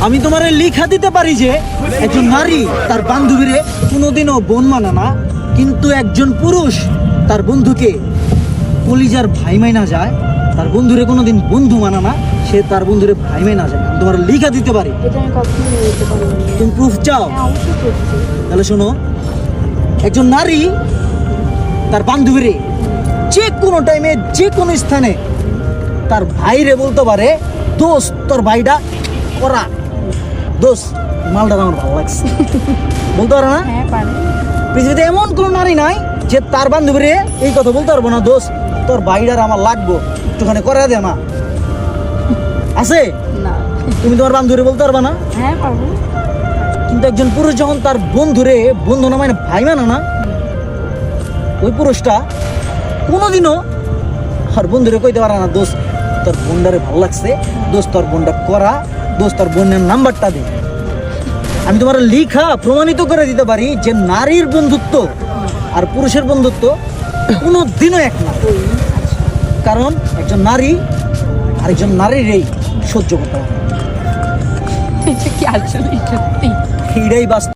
আমি তোমারে লিখা দিতে পারি যে একজন নারী তার বান্ধবীরে কোনোদিনও বোন মানে না, কিন্তু একজন পুরুষ তার বন্ধুকে কলিজার ভাই মাইনা যায়, তার বন্ধুরে কোনোদিন বন্ধু মানে না, সে তার বন্ধুরে ভাই মাইনা যায়। আমি তোমার লিখা দিতে পারি। এটা আমি কখনোই বলতে পারবো না। তুমি প্রুফ চাও? হ্যাঁ, অবশ্যই করছি। তাহলে শোনো, একজন নারী তার বান্ধবীরে যে কোনো টাইমে যে কোনো স্থানে তার ভাইরে বলতে পারে, দোস্ত তোর ভাইটা করা, দোস্ত মালটা আমার ভালো লাগছে, বলতে পারে না? হ্যাঁ, পারে। পৃথিবীতে এমন কোনো নারী নাই যে তার বান্ধবীরে এই কথা বলতে পারবো না, দোস্ত তোর ভাইটার আমার লাগবো, একটুখানি করে দে না। আছে? না। তুমি তোমার বান্ধবীরে বলতে পারবা না? হ্যাঁ, পারবো। কিন্তু একজন পুরুষ যখন তার বন্ধুরে বন্ধু না মানে ভাই মানে না, ওই পুরুষটা কোনোদিনও আর বন্ধুরে কইতে পারে না, দোস্ত তোর বোনটারে ভালো লাগছে, দোস্ত তোর বোনটা করা, দোস্ত তোর বোনের নাম্বারটা দে। আমি তোমার লিখা প্রমাণিত করে দিতে পারি যে নারীর বন্ধুত্ব আর পুরুষের বন্ধুত্ব কোনোদিনও এক না। কারণ একজন নারী আরেকজন নারীরই সহ্য করতে পারে। এটা কি আসলে সত্যি? এইটাই বাস্তব।